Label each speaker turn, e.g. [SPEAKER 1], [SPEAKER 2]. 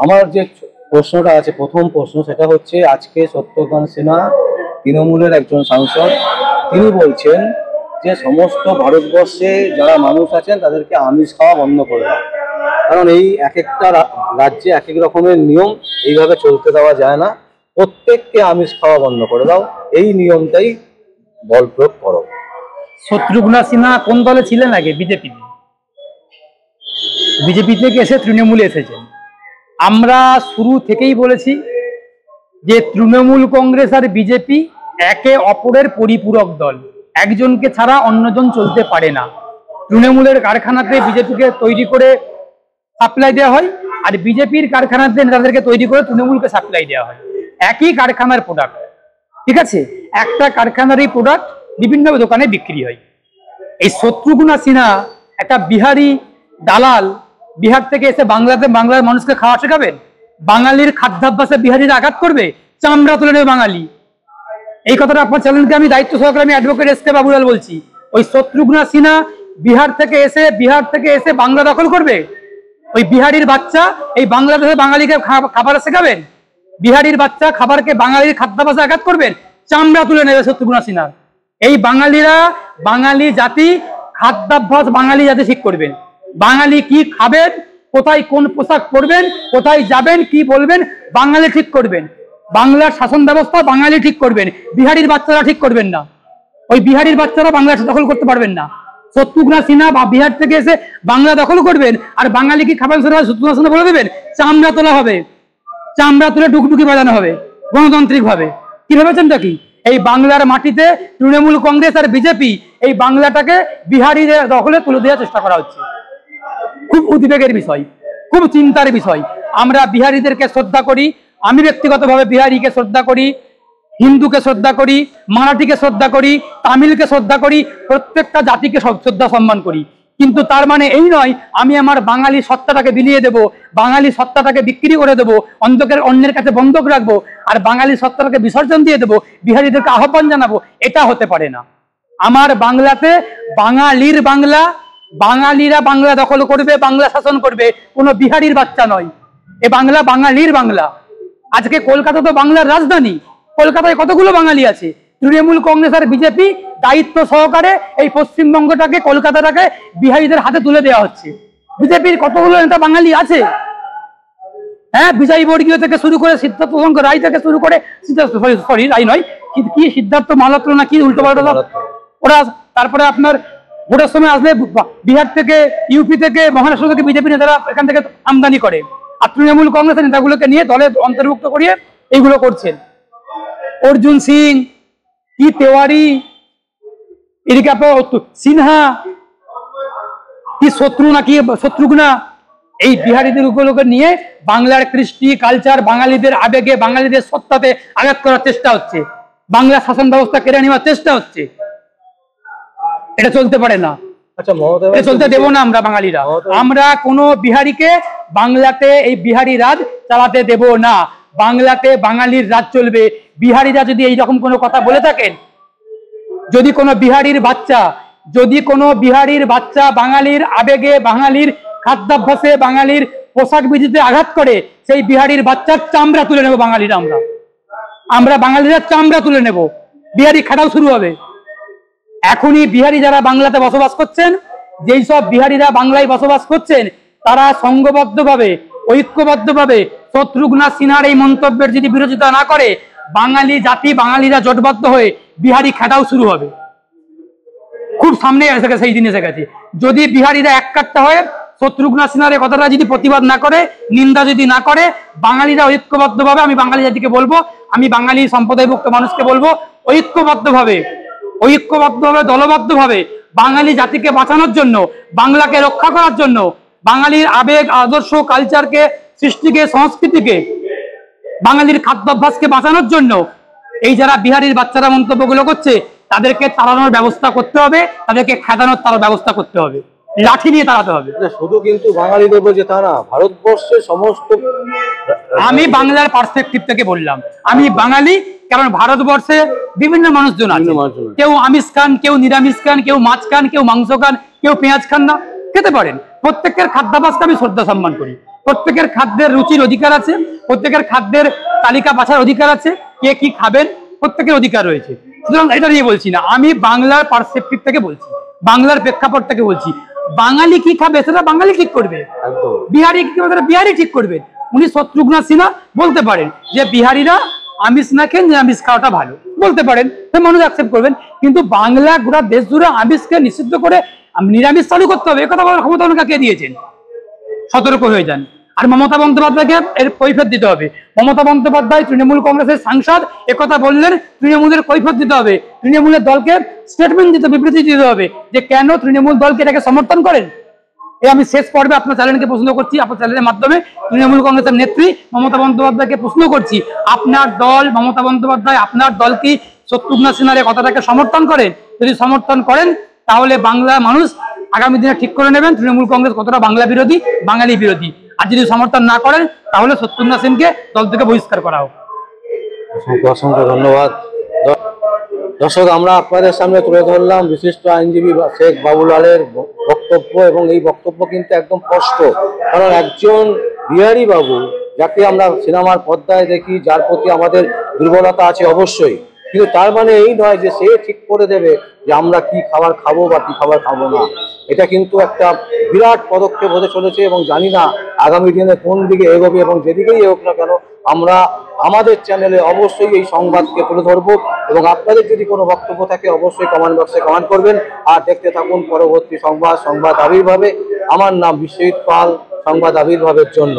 [SPEAKER 1] আমার যে প্রশ্নটা আছে, প্রথম প্রশ্ন, সেটা হচ্ছে আজকে সত্যকান্ত সিনহা তৃণমূলের একজন সাংসদ, তিনি বলছেন যে সমস্ত ভারতবর্ষে যারা মানুষ আছেন তাদেরকে আমিষ খাওয়া বন্ধ করে দাও, কারণ এই এক একটা রাজ্যে এক এক রকমের নিয়ম, এইভাবে চলতে দেওয়া যায় না, প্রত্যেককে আমিষ খাওয়া বন্ধ করে দাও, এই নিয়মটাই বল প্রয়োগ করো।
[SPEAKER 2] শত্রুঘ্ন সিনহা কোন দলে ছিলেন আগে? বিজেপিতে। বিজেপি থেকে এসে তৃণমূলে এসেছেন। আমরা শুরু থেকেই বলেছি যে তৃণমূল কংগ্রেস আর বিজেপি একে অপরের পরিপূরক দল, একজনকে ছাড়া অন্যজন চলতে পারে না। তৃণমূলের কারখানাতে বিজেপিকে তৈরি করে সাপ্লাই দেওয়া হয়, আর বিজেপির কারখানাতে নেতাদেরকে তৈরি করে তৃণমূলকে সাপ্লাই দেওয়া হয়। একই কারখানার প্রোডাক্ট, ঠিক আছে, একটা কারখানারই প্রোডাক্ট বিভিন্ন দোকানে বিক্রি হয়। এই শত্রুঘ্ন সিনহা একটা বিহারি দালাল, বিহার থেকে এসে বাংলার মানুষকে খাওয়া শেখাবেন? বাঙালির খাদ্যাভ্যাসে বিহারিরা আঘাত করবে, চামড়া তুলে নেবে বাঙালি। এই কথাটা আপনার চ্যানেলকে আমি দায়িত্ব সহকারে আমি অ্যাডভোকেট এস কে বাবুলাল বলছি। ওই শত্রুঘ্ন সিনহা বিহার থেকে এসে বাংলা দখল করবে? ওই বিহারির বাচ্চা এই বাংলাদেশে বাঙালিকে খাবার শেখাবেন? বিহারির বাচ্চা খাবারকে বাঙালির খাদ্যাভ্যাসে আঘাত করবেন, চামড়া তুলে নেবে শত্রুঘ্ন সিনহা। এই বাঙালিরা, বাঙালি জাতি খাদ্যাভ্যাস বাঙালি জাতি ঠিক করবেন। বাঙালি কি খাবেন, কোথায় কোন পোশাক পরবেন, কোথায় যাবেন, কি বলবেন, বাঙালি ঠিক করবেন। বাংলার শাসন ব্যবস্থা বাঙালি ঠিক করবেন, বিহারির বাচ্চারা ঠিক করবেন না। ওই বিহারির বাচ্চারা বাংলা দখল করতে পারবেন না। শত্রুঘ্ন সিনহা বা বিহার থেকে এসে বাংলা দখল করবেন, আর বাঙালি কি খাবেন সেটা শত্রুঘ্ন সিনহা বলে দেবেন, চামড়া তোলা হবে, চামড়া তুলে ডুকডুকি বাজানো হবে গণতান্ত্রিক ভাবে। কি ভেবেছেনটা কি? এই বাংলার মাটিতে তৃণমূল কংগ্রেস আর বিজেপি এই বাংলাটাকে বিহারিদের দখলে তুলে দেওয়ার চেষ্টা করা হচ্ছে। খুব উদ্বেগের বিষয়, খুব চিন্তার বিষয়। আমরা বিহারিদেরকে শ্রদ্ধা করি, আমি ব্যক্তিগতভাবে বিহারিকে শ্রদ্ধা করি, হিন্দুকে শ্রদ্ধা করি, মারাঠিকে শ্রদ্ধা করি, তামিলকে শ্রদ্ধা করি, প্রত্যেকটা জাতিকে শ্রদ্ধা সম্মান করি। কিন্তু তার মানে এই নয় আমি আমার বাঙালি সত্তাটাকে বিলিয়ে দেব, বাঙালি সত্তাটাকে বিক্রি করে দেবো, অন্যের কাছে বন্ধক রাখবো, আর বাঙালি সত্তাটাকে বিসর্জন দিয়ে দেবো, বিহারিদেরকে আহ্বান জানাবো। এটা হতে পারে না। আমার বাংলাতে বাঙালির বাংলা, বাঙালিরা বাংলা দখল করবে, বাংলা শাসন করবে, কোনো বিহারির বাচ্চা নয়। এ বাংলা বাঙালির বাংলা। আজকে কলকাতা তো বাংলার রাজধানী, কলকাতায় কতগুলো বাঙালি আছে। তৃণমূল কংগ্রেস আর বিজেপি দায়িত্ব সহকারে এই পশ্চিমবঙ্গটাকে, কলকাতাটাকে বিহারিদের হাতে তুলে দেওয়া হচ্ছে। বিজেপির কতগুলো নেতা বাঙালি আছে? হ্যাঁ, বিজয় বর্গীয় থেকে শুরু করে সিদ্ধার্থ রায় থেকে শুরু করে, রায় নয় কি, সিদ্ধার্থ মালত্র না কি উল্টো পাল্টা ওরা। তারপরে আপনার ভোটের সময় আসলে বিহার থেকে, ইউপি থেকে, মহারাষ্ট্র থেকে বিজেপি নেতারা এখান থেকে আমদানি করে, আর তৃণমূল কংগ্রেসের নেতাগুলোকে নিয়ে দলে অন্তর্ভুক্ত করিয়ে এইগুলো করছেন। অর্জুন সিং, কি তেওয়ারি, এদিকে সিনহা, কি শত্রুঘ্ন, এই বিহারিদের গুলোকে নিয়ে বাংলার কৃষ্টি কালচার, বাঙালিদের আবেগে, বাঙালিদের সত্তাতে আঘাত করার চেষ্টা হচ্ছে, বাংলা শাসন ব্যবস্থা কেড়ে নেওয়ার চেষ্টা হচ্ছে। এটা চলতে পারে না।
[SPEAKER 1] আচ্ছা,
[SPEAKER 2] এটা চলতে দেব না আমরা বাঙালিরা। আমরা কোনো বিহারিকে বাংলাতে এই বিহারি রাজ চালাতে দেব না। বাংলাতে বাঙালির রাজ চলবে। বিহারিরা যদি এইরকম কোনো কথা বলে থাকেন, যদি কোনো বিহারির বাচ্চা বাঙালির আবেগে, বাঙালির খাদ্যাভ্যাসে, বাঙালির পোশাক বিধিতে আঘাত করে, সেই বিহারির বাচ্চার চামড়া তুলে নেব বাঙালিরা। আমরা বাঙালিরা চামড়া তুলে নেব, বিহারি খাটাও শুরু হবে। এখনই বিহারি যারা বাংলাতে বসবাস করছেন, যেই সব বিহারিরা বাংলায় বসবাস করছেন, তারা সংঘবদ্ধভাবে, ঐক্যবদ্ধভাবে শত্রুঘ্ন সিনহার এই মন্তব্যের যদি বিরোধিতা না করে, বাঙালি জাতি, বাঙালিরা জোটবদ্ধ হয়ে বিহারি খাটাও শুরু হবে। খুব সামনে এসে গেছে, সেই দিন এসে গেছে। যদি বিহারিরা এক কাট্টা হয়ে শত্রুঘ্ন সিনহার এই কথাটা যদি প্রতিবাদ না করে, নিন্দা যদি না করে, বাঙালিরা ঐক্যবদ্ধভাবে, আমি বাঙালি জাতিকে বলবো, আমি বাঙালি সম্প্রদায়ভুক্ত মানুষকে বলবো, ঐক্যবদ্ধভাবে, দলবদ্ধভাবে বাঙালি জাতিকে বাঁচানোর জন্য, বাংলাকে রক্ষা করার জন্য, বাঙালির আবেগ, আদর্শ, কালচারকে, সৃষ্টিকে, সংস্কৃতিকে, বাঙালির খাদ্যাভ্যাসকে বাঁচানোর জন্য এই যারা বিহারির বাচ্চারা মন্তব্যগুলো করছে, তাদেরকে তাড়ানোর ব্যবস্থা করতে হবে, তাদেরকে খেদানোর ব্যবস্থা করতে হবে, লাঠি নিয়ে তাড়াতে হবে।
[SPEAKER 1] শুধু কিন্তু বাঙালিদের বলছে তা না, ভারতবর্ষের সমস্ত,
[SPEAKER 2] আমি বাংলার পার্সপেক্টিভ থেকে বললাম, আমি বাঙালি, কারণ ভারতবর্ষে বিভিন্ন মানুষজন আছে, কেউ আমিষ খান, কেউ নিরামিষ খান, কেউ মাছ খান, কেউ মাংস খান, কেউ পেঁয়াজ খান না, খেতে পারেন। প্রত্যেকের খাদ্যাভ্যাসকে আমি শ্রদ্ধা সম্মান করি, প্রত্যেকের খাদ্যের রুচির অধিকার আছে, প্রত্যেকের খাদ্যের তালিকা বাছার অধিকার আছে, কে কি খাবেন প্রত্যেকের অধিকার রয়েছে। সুতরাং এটা নিয়ে বলছি না, আমি বাংলার পার্সপেক্টিভ থেকে বলছি, বাংলার প্রেক্ষাপট থেকে বলছি। বাঙালি কি খাবে সেটা বাঙালি ঠিক করবে,
[SPEAKER 1] একদম।
[SPEAKER 2] বিহারি কি খাবে সেটা বিহারি ঠিক করবে। উনি শত্রুঘ্ন সিনহা বলতে পারেন যে বিহারিরা আমিষ না খেয়ে নিরামিষ খাওয়াটা ভালো, বলতে পারেন, মানুষ অ্যাকসেপ্ট করবেন। কিন্তু বাংলা গোটা দেশ জুড়ে আমিষকে নিষিদ্ধ করে নিরামিষ চালু করতে হবে, একথা বলার ক্ষমতা ওনাকে কে দিয়েছেন? সতর্ক হয়ে যান। আর মমতা বন্দ্যোপাধ্যায়কে এর কৈফিয়ত দিতে হবে। মমতা বন্দ্যোপাধ্যায় তৃণমূল কংগ্রেসের সাংসদ, একথা বললেন, তৃণমূলের কৈফিয়ত দিতে হবে, তৃণমূলের দলকে স্টেটমেন্ট দিতে, বিবৃতি দিতে হবে যে কেন তৃণমূল দলকে এটাকে সমর্থন করেন। আমি শেষ পর্বে আপনার চ্যানেলকে প্রশ্ন করছি, আপনার চ্যানেলের মাধ্যমে তৃণমূল কংগ্রেসের নেত্রী মমতা বন্দ্যোপাধ্যায়কে প্রশ্ন করছি, আপনার দল মমতা বন্দ্যোপাধ্যায় আপনার দল কি শত্রুঘ্ন সিনহার কথাটাকে সমর্থন করেন? যদি সমর্থন করেন তাহলে বাংলা মানুষ আগামী দিনে ঠিক করে নেবেন তৃণমূল কংগ্রেস কতটা বাংলা বিরোধী, বাঙালি বিরোধী। আর যদি সমর্থন না করেন তাহলে শত্রুঘ্ন সিনকে দল থেকে বহিষ্কার করা হোক।
[SPEAKER 1] অসংখ্য ধন্যবাদ। দর্শক, আমরা আপনাদের সামনে তুলে ধরলাম বিশিষ্ট আইনজীবী শেখ বাবুলালের বক্তব্য, এবং এই বক্তব্য কিন্তু একদম স্পষ্ট। কারণ একজন বিহারী বাবু, যাকে আমরা সিনেমার পর্দায় দেখি, যার প্রতি আমাদের দুর্বলতা আছে অবশ্যই, কিন্তু তার মানে এই নয় যে সে ঠিক করে দেবে যে আমরা কি খাবার খাবো বা কি খাবার খাবো না। এটা কিন্তু একটা বিরাট পদক্ষেপ হতে চলেছে, এবং জানি না আগামী দিনে কোন দিকে এগোবে, এবং যেদিকেই এগোক না কেন আমরা আমাদের চ্যানেলে অবশ্যই এই সংবাদকে তুলে ধরবো। এবং আপনাদের যদি কোনো বক্তব্য থাকে অবশ্যই কমেন্ট বক্সে কমেন্ট করবেন। আর দেখতে থাকুন পরবর্তী সংবাদ আবির্ভাবে। আমার নাম বিশ্বজিৎ পাল, সংবাদ আবির্ভাবের জন্য।